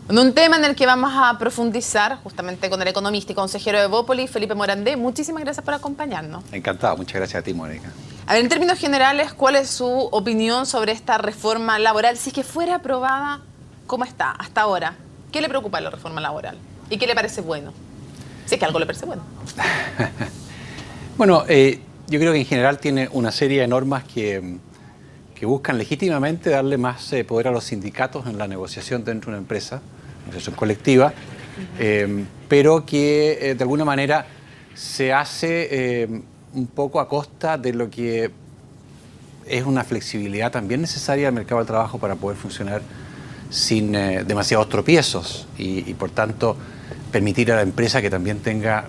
En un tema en el que vamos a profundizar justamente con el economista y consejero de Evópolis, Felipe Morandé. Muchísimas gracias por acompañarnos. Encantado, muchas gracias a ti, Mónica. A ver, en términos generales, ¿cuál es su opinión sobre esta reforma laboral? Si es que fuera aprobada, ¿cómo está hasta ahora? ¿Qué le preocupa la reforma laboral? ¿Y qué le parece bueno? Si es que algo le parece bueno. Bueno, yo creo que en general tiene una serie de normas que buscan legítimamente darle más poder a los sindicatos en la negociación dentro de una empresa, negociación colectiva, pero que de alguna manera se hace un poco a costa de lo que es una flexibilidad también necesaria al mercado del trabajo para poder funcionar sin demasiados tropiezos y por tanto permitir a la empresa que también tenga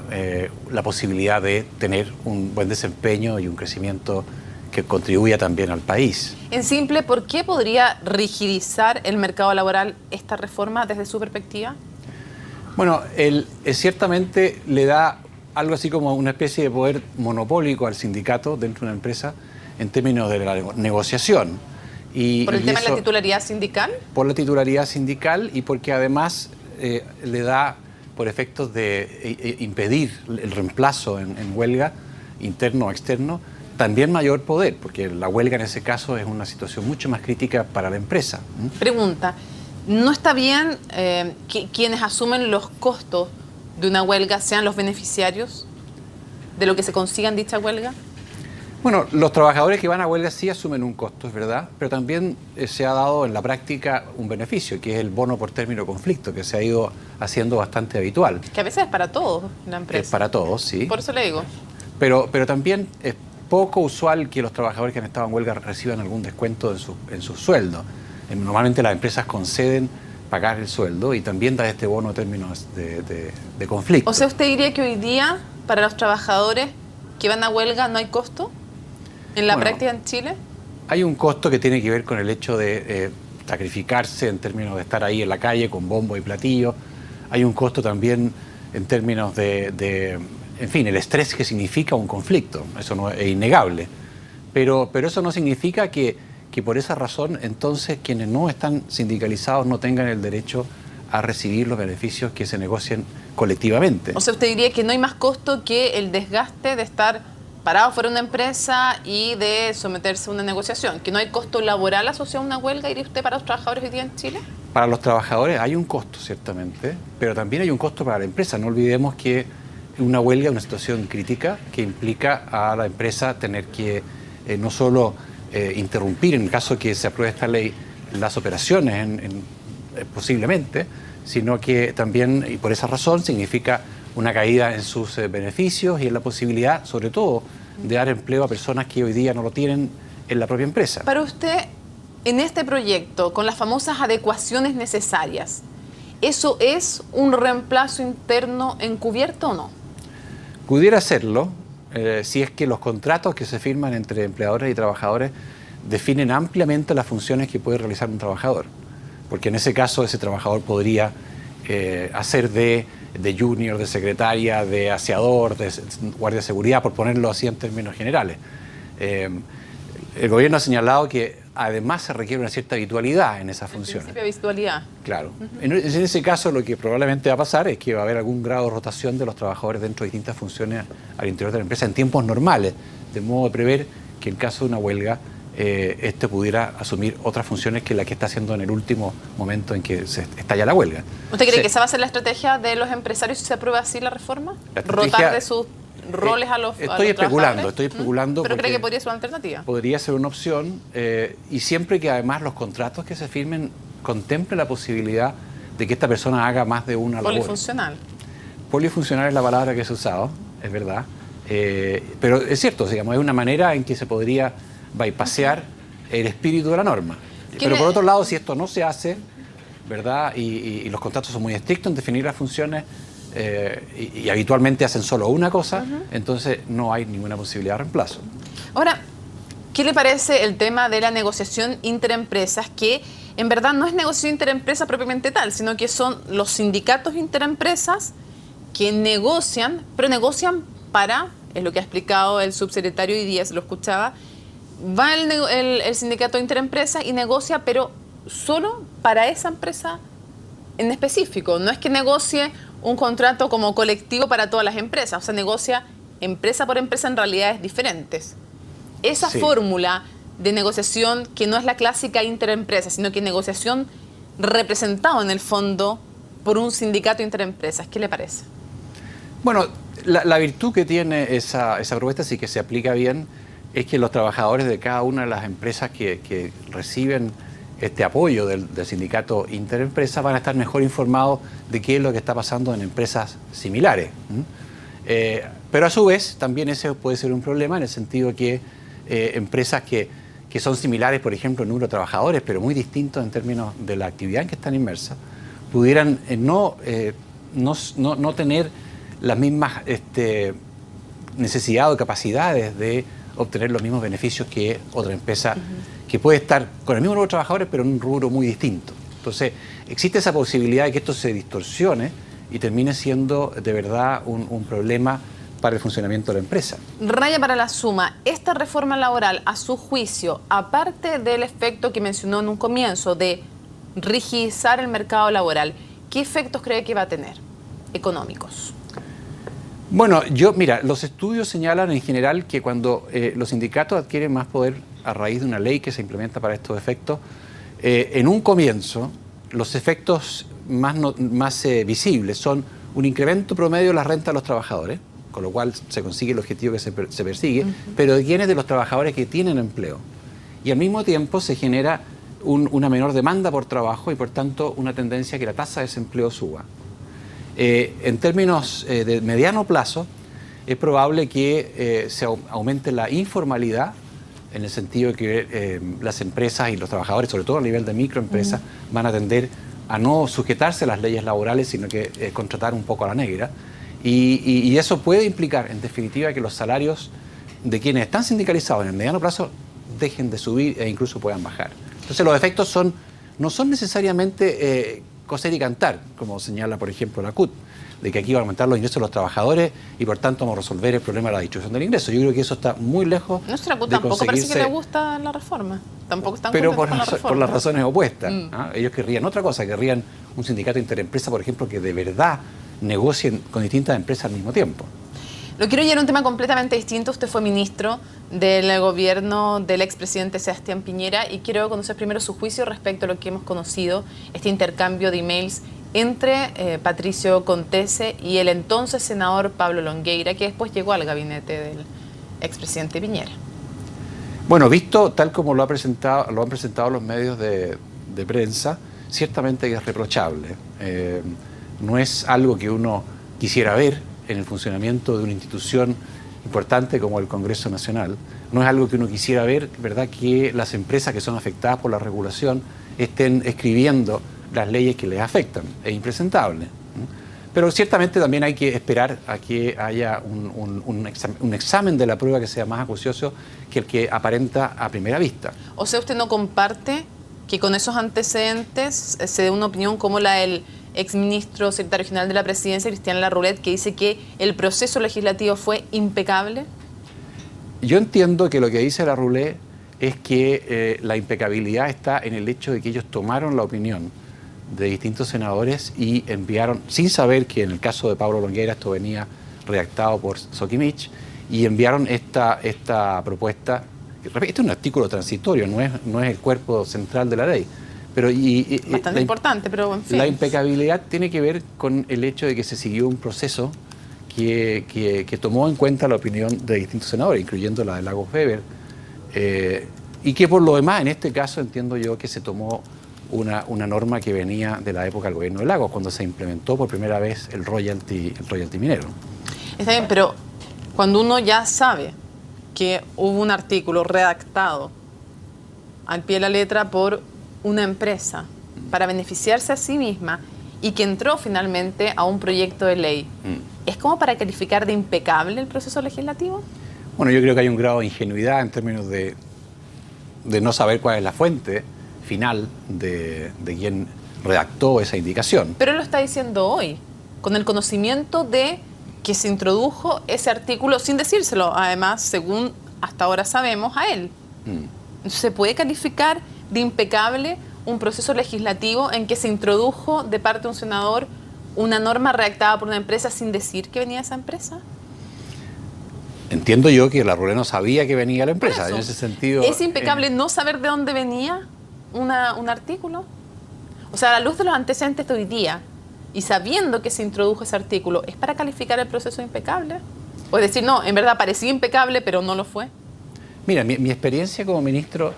la posibilidad de tener un buen desempeño y un crecimiento que contribuya también al país. En simple, ¿por qué podría rigidizar el mercado laboral esta reforma desde su perspectiva? Bueno, ciertamente le da algo así como una especie de poder monopólico al sindicato dentro de una empresa en términos de la negociación. ¿Por el tema de la titularidad sindical? Por la titularidad sindical y porque además le da, por efectos de impedir el reemplazo en huelga, interno o externo, también mayor poder, porque la huelga en ese caso es una situación mucho más crítica para la empresa. Pregunta, ¿no está bien que quienes asumen los costos de una huelga sean los beneficiarios de lo que se consiga en dicha huelga? Bueno, los trabajadores que van a huelga sí asumen un costo, es verdad, pero también se ha dado en la práctica un beneficio, que es el bono por término de conflicto, que se ha ido haciendo bastante habitual. Que a veces es para todos en la empresa. Es para todos, sí. Por eso le digo. Pero también es poco usual que los trabajadores que han estado en huelga reciban algún descuento en su sueldo. Normalmente las empresas conceden pagar el sueldo y también da este bono de términos de conflicto. O sea, ¿usted diría que hoy día para los trabajadores que van a huelga no hay costo en la práctica en Chile? Hay un costo que tiene que ver con el hecho de sacrificarse en términos de estar ahí en la calle con bombo y platillo. Hay un costo también en términos en fin, el estrés que significa un conflicto. Eso no es innegable. Pero eso no significa que por esa razón entonces quienes no están sindicalizados no tengan el derecho a recibir los beneficios que se negocien colectivamente. O sea, ¿usted diría que no hay más costo que el desgaste de estar parado fuera de una empresa y de someterse a una negociación? ¿Que no hay costo laboral asociado a una huelga, diría usted, para los trabajadores hoy día en Chile? Para los trabajadores hay un costo, ciertamente, pero también hay un costo para la empresa. No olvidemos que una huelga es una situación crítica que implica a la empresa tener que no solo interrumpir, en el caso que se apruebe esta ley, las operaciones posiblemente, sino que también, y por esa razón, significa una caída en sus beneficios y en la posibilidad, sobre todo, de dar empleo a personas que hoy día no lo tienen en la propia empresa. Para usted, en este proyecto, con las famosas adecuaciones necesarias, ¿eso es un reemplazo interno encubierto o no? Pudiera serlo, si es que los contratos que se firman entre empleadores y trabajadores definen ampliamente las funciones que puede realizar un trabajador. Porque en ese caso ese trabajador podría hacer de junior, de secretaria, de aseador, de guardia de seguridad, por ponerlo así en términos generales. El gobierno ha señalado que además se requiere una cierta habitualidad en esas funciones. Principio de habitualidad. Claro. En ese caso lo que probablemente va a pasar es que va a haber algún grado de rotación de los trabajadores dentro de distintas funciones al interior de la empresa en tiempos normales, de modo de prever que en caso de una huelga pudiera asumir otras funciones que la que está haciendo en el último momento en que se estalla la huelga. ¿Usted cree que esa va a ser la estrategia de los empresarios si se aprueba así la reforma? ¿Rotar de sus roles a los Estoy especulando. ¿Pero cree que podría ser una alternativa? Podría ser una opción y siempre que además los contratos que se firmen contemplen la posibilidad de que esta persona haga más de una labor. Polifuncional. Polifuncional es la palabra que se ha usado, es verdad. Pero es cierto, digamos, es una manera en que se podría bypassear el espíritu de la norma. Pero por otro lado, si esto no se hace, ¿verdad? Y los contratos son muy estrictos en definir las funciones y habitualmente hacen solo una cosa, entonces no hay ninguna posibilidad de reemplazo. Ahora, ¿qué le parece el tema de la negociación interempresas? Que en verdad no es negociación interempresa propiamente tal, sino que son los sindicatos interempresas que negocian, pero negocian para, es lo que ha explicado el subsecretario hoy día, se lo escuchaba, va el sindicato interempresa y negocia, pero solo para esa empresa en específico. No es que negocie un contrato como colectivo para todas las empresas, o sea, negocia empresa por empresa en realidades diferentes. Esa Sí. fórmula de negociación que no es la clásica interempresa, sino que negociación representado en el fondo por un sindicato interempresas, ¿qué le parece? Bueno, la virtud que tiene esa propuesta, sí que se aplica bien, es que los trabajadores de cada una de las empresas que reciben este apoyo del sindicato interempresa van a estar mejor informados de qué es lo que está pasando en empresas similares. Pero a su vez, también ese puede ser un problema en el sentido que empresas que son similares, por ejemplo, en número de trabajadores, pero muy distintos en términos de la actividad en que están inmersas, pudieran no tener las mismas necesidades o capacidades de obtener los mismos beneficios que otra empresa que puede estar con el mismo número de trabajadores, pero en un rubro muy distinto. Entonces, existe esa posibilidad de que esto se distorsione y termine siendo de verdad un problema para el funcionamiento de la empresa. Raya para la suma, esta reforma laboral, a su juicio, aparte del efecto que mencionó en un comienzo de rigidizar el mercado laboral, ¿qué efectos cree que va a tener económicos? Bueno, mira, los estudios señalan en general que cuando los sindicatos adquieren más poder a raíz de una ley que se implementa para estos efectos, en un comienzo los efectos más visibles son un incremento promedio de la renta de los trabajadores, con lo cual se consigue el objetivo que se persigue, pero de quienes de los trabajadores que tienen empleo. Y al mismo tiempo se genera una menor demanda por trabajo y por tanto una tendencia a que la tasa de desempleo suba. En términos de mediano plazo, es probable que se aumente la informalidad, en el sentido de que las empresas y los trabajadores, sobre todo a nivel de microempresas, van a tender a no sujetarse a las leyes laborales, sino que contratar un poco a la negra. Y eso puede implicar, en definitiva, que los salarios de quienes están sindicalizados en el mediano plazo dejen de subir e incluso puedan bajar. Entonces los efectos no son necesariamente coser y cantar, como señala, por ejemplo, la CUT, de que aquí van a aumentar los ingresos de los trabajadores y por tanto vamos a resolver el problema de la distribución del ingreso. Yo creo que eso está muy lejos Nuestra CUT de tampoco parece que conseguirse, le gusta la reforma. Tampoco están pero contentos con la reforma. por las razones opuestas. Ellos querrían otra cosa, querrían un sindicato interempresa, por ejemplo, que de verdad negocien con distintas empresas al mismo tiempo. Lo quiero llevar a un tema completamente distinto. Usted fue ministro del gobierno del expresidente Sebastián Piñera y quiero conocer primero su juicio respecto a lo que hemos conocido, este intercambio de emails entre Patricio Contese y el entonces senador Pablo Longueira, que después llegó al gabinete del expresidente Piñera. Bueno, visto tal como lo han presentado los medios de prensa, ciertamente que es reprochable. No es algo que uno quisiera ver en el funcionamiento de una institución importante como el Congreso Nacional. No es algo que uno quisiera ver, ¿verdad?, que las empresas que son afectadas por la regulación estén escribiendo las leyes que les afectan. Es impresentable. Pero ciertamente también hay que esperar a que haya un examen de la prueba que sea más acucioso que el que aparenta a primera vista. O sea, ¿usted no comparte que con esos antecedentes se dé una opinión como la del exministro secretario general de la Presidencia, Cristian Larroulet, que dice que el proceso legislativo fue impecable? Yo entiendo que lo que dice Larroulet es que la impecabilidad está en el hecho de que ellos tomaron la opinión de distintos senadores y enviaron, sin saber que en el caso de Pablo Longueira esto venía redactado por Sokimich, y enviaron esta propuesta. Este es un artículo transitorio, no es el cuerpo central de la ley. Pero bastante importante, pero en fin. La impecabilidad tiene que ver con el hecho de que se siguió un proceso que tomó en cuenta la opinión de distintos senadores, incluyendo la de Lagos Weber, y que por lo demás, en este caso, entiendo yo que se tomó una norma que venía de la época del gobierno de Lagos, cuando se implementó por primera vez el royalty minero. Está bien, pero cuando uno ya sabe que hubo un artículo redactado al pie de la letra por una empresa para beneficiarse a sí misma y que entró finalmente a un proyecto de ley, ¿es como para calificar de impecable el proceso legislativo? Bueno, yo creo que hay un grado de ingenuidad en términos de no saber cuál es la fuente final de quien redactó esa indicación. Pero él lo está diciendo hoy, con el conocimiento de que se introdujo ese artículo sin decírselo, además, según hasta ahora sabemos, a él. ¿Se puede calificar de impecable un proceso legislativo en que se introdujo de parte de un senador una norma redactada por una empresa sin decir que venía esa empresa? Entiendo yo que la RULE no sabía que venía la empresa. En ese sentido... ¿Es impecable no saber de dónde venía un artículo? O sea, a la luz de los antecedentes de hoy día y sabiendo que se introdujo ese artículo, ¿es para calificar el proceso de impecable? O decir, no, en verdad parecía impecable, pero no lo fue. Mira, mi experiencia como ministro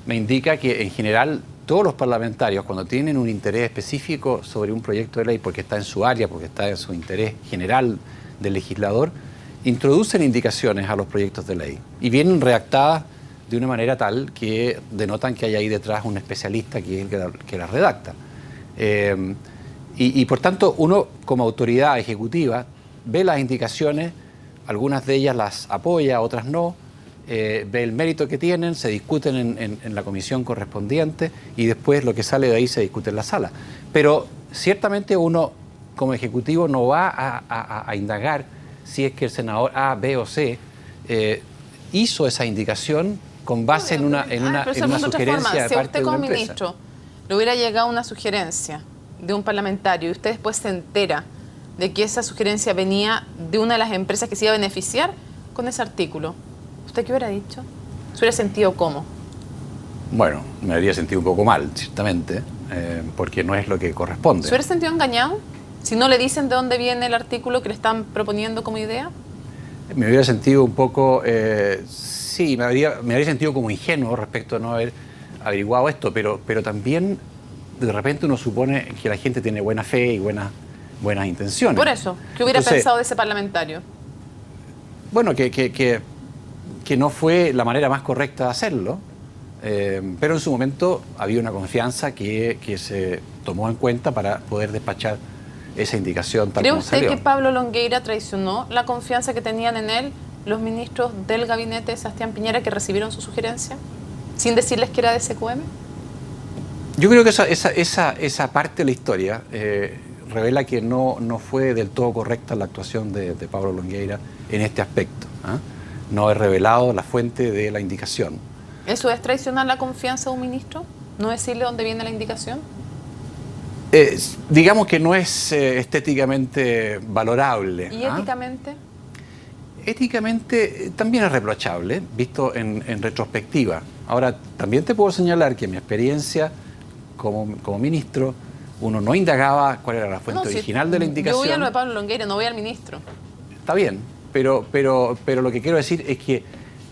me indica que en general todos los parlamentarios, cuando tienen un interés específico sobre un proyecto de ley, porque está en su área, porque está en su interés general del legislador, introducen indicaciones a los proyectos de ley y vienen redactadas de una manera tal que denotan que hay ahí detrás un especialista que es el que las redacta. Y por tanto, uno como autoridad ejecutiva ve las indicaciones, algunas de ellas las apoya, otras no, ve el mérito que tienen, se discuten en la comisión correspondiente y después lo que sale de ahí se discute en la sala. Pero ciertamente uno como ejecutivo no va a indagar si es que el senador A, B o C hizo esa indicación con base en una sugerencia de parte de una empresa. Si a usted como ministro le hubiera llegado una sugerencia de un parlamentario y usted después se entera de que esa sugerencia venía de una de las empresas que se iba a beneficiar con ese artículo, ¿usted qué hubiera dicho? ¿Se hubiera sentido cómo? Bueno, me habría sentido un poco mal, ciertamente, porque no es lo que corresponde. ¿Se hubiera sentido engañado? Si no le dicen de dónde viene el artículo que le están proponiendo como idea. Me hubiera sentido un poco, sí, me habría sentido como ingenuo respecto a no haber averiguado esto, pero también de repente uno supone que la gente tiene buena fe y buenas intenciones. Por eso, ¿qué hubiera pensado de ese parlamentario? Bueno, que no fue la manera más correcta de hacerlo, pero en su momento había una confianza que se tomó en cuenta para poder despachar esa indicación tal como salió. ¿Cree usted que Pablo Longueira traicionó la confianza que tenían en él los ministros del gabinete de Sebastián Piñera que recibieron su sugerencia, sin decirles que era de SQM? Yo creo que esa parte de la historia revela que no fue del todo correcta la actuación de Pablo Longueira en este aspecto. No he revelado la fuente de la indicación. ¿Eso es traicionar la confianza de un ministro? ¿No decirle dónde viene la indicación? Digamos que no es estéticamente valorable. ¿Y éticamente? Éticamente también es reprochable, visto en retrospectiva. Ahora, también te puedo señalar que en mi experiencia como ministro, uno no indagaba cuál era la fuente original de la indicación. Yo voy a lo de Pablo Longueira, no voy al ministro. Está bien, pero lo que quiero decir es que,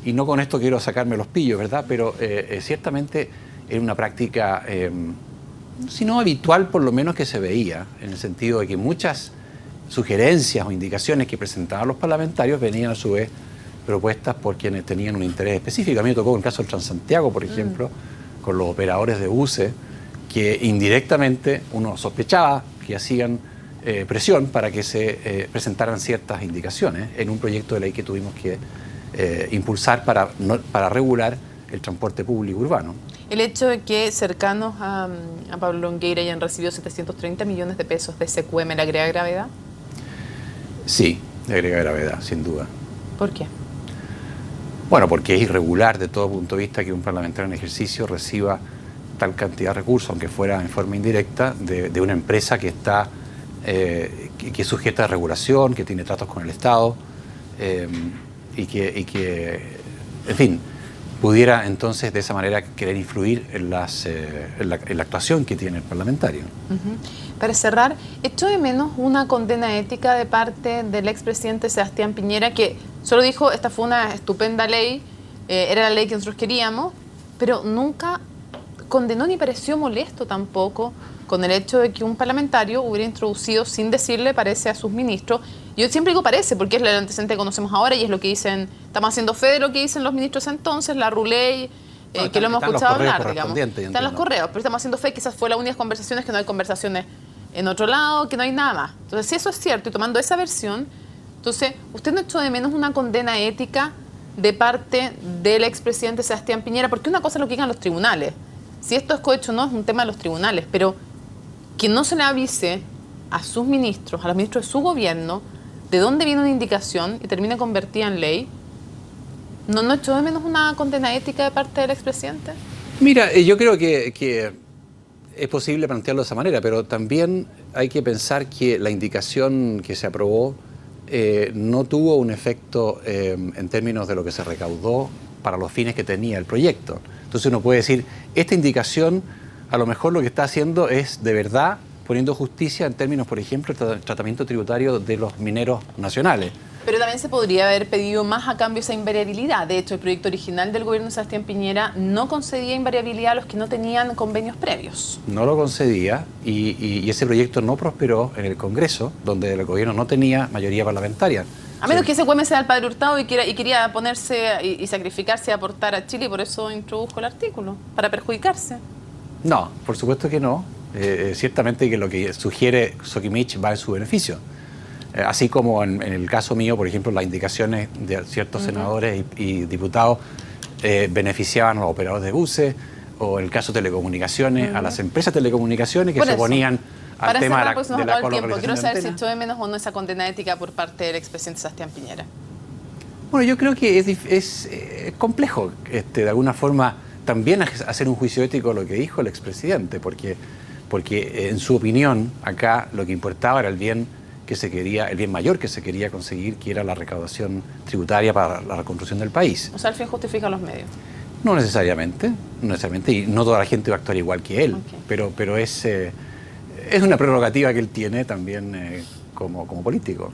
y no con esto quiero sacarme los pillos, ¿verdad? Pero ciertamente era una práctica... si no habitual, por lo menos que se veía, en el sentido de que muchas sugerencias o indicaciones que presentaban los parlamentarios venían a su vez propuestas por quienes tenían un interés específico. A mí me tocó el caso del Transantiago, por ejemplo, con los operadores de buses, que indirectamente uno sospechaba que hacían presión para que se presentaran ciertas indicaciones en un proyecto de ley que tuvimos que impulsar para regular el transporte público urbano. El hecho de que cercanos a Pablo Longueira hayan recibido 730 millones de pesos de SQM, ¿le agrega gravedad? Sí, le agrega gravedad, sin duda. ¿Por qué? Bueno, porque es irregular de todo punto de vista que un parlamentario en ejercicio reciba tal cantidad de recursos, aunque fuera en forma indirecta, de una empresa que está que es sujeta a regulación, que tiene tratos con el Estado y que, en fin, pudiera entonces de esa manera querer influir en la actuación que tiene el parlamentario. Para cerrar, ¿echó de menos una condena ética de parte del expresidente Sebastián Piñera, que solo dijo, esta fue una estupenda ley, era la ley que nosotros queríamos, pero nunca condenó ni pareció molesto tampoco con el hecho de que un parlamentario hubiera introducido, sin decirle, parece a sus ministros? Yo siempre digo parece, porque es el antecedente que conocemos ahora y es lo que dicen, estamos haciendo fe de lo que dicen los ministros entonces, la RULE, que lo hemos escuchado hablar, digamos. Están los correos, pero estamos haciendo fe, quizás fue las únicas conversaciones, que no hay conversaciones en otro lado, que no hay nada más. Entonces, si eso es cierto, y tomando esa versión, entonces, ¿usted no echó de menos una condena ética de parte del expresidente Sebastián Piñera? Porque una cosa es lo que digan los tribunales. Si esto es cohecho o no, es un tema de los tribunales, pero que no se le avise a sus ministros, a los ministros de su gobierno, de dónde viene una indicación y termina convertida en ley, ¿no echó de menos una condena ética de parte del expresidente? Mira, yo creo que es posible plantearlo de esa manera, pero también hay que pensar que la indicación que se aprobó no tuvo un efecto en términos de lo que se recaudó para los fines que tenía el proyecto. Entonces uno puede decir, esta indicación a lo mejor lo que está haciendo es de verdad poniendo justicia en términos, por ejemplo, el tratamiento tributario de los mineros nacionales. Pero también se podría haber pedido más a cambio esa invariabilidad. De hecho, el proyecto original del gobierno de Sebastián Piñera no concedía invariabilidad a los que no tenían convenios previos. No lo concedía y ese proyecto no prosperó en el Congreso, donde el gobierno no tenía mayoría parlamentaria. A menos que ese güey sea el padre Hurtado y quería ponerse y sacrificarse y aportar a Chile, y por eso introdujo el artículo, para perjudicarse. No, por supuesto que no. Ciertamente que lo que sugiere Sokimich va en su beneficio. Así como en el caso mío, por ejemplo, las indicaciones de ciertos senadores y diputados beneficiaban a los operadores de buses, o en el caso de telecomunicaciones, a las empresas de telecomunicaciones que se oponían al tema de la colonización. Quiero saber si echó de menos o no esa condena ética por parte del expresidente Sebastián Piñera. Bueno, yo creo que es complejo, de alguna forma, también hacer un juicio ético de lo que dijo el expresidente, porque en su opinión, acá lo que importaba era el bien mayor que se quería conseguir, que era la recaudación tributaria para la reconstrucción del país. O sea, el fin justifica los medios. No necesariamente, y no toda la gente va a actuar igual que él, Okay. pero es una prerrogativa que él tiene también como político.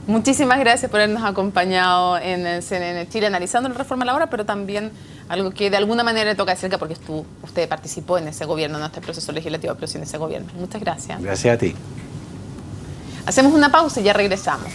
Muchísimas gracias por habernos acompañado en el CNN Chile analizando la reforma laboral, pero también algo que de alguna manera le toca de cerca porque usted participó en ese gobierno, no en este proceso legislativo, pero sí en ese gobierno. Muchas gracias. Gracias a ti. Hacemos una pausa y ya regresamos.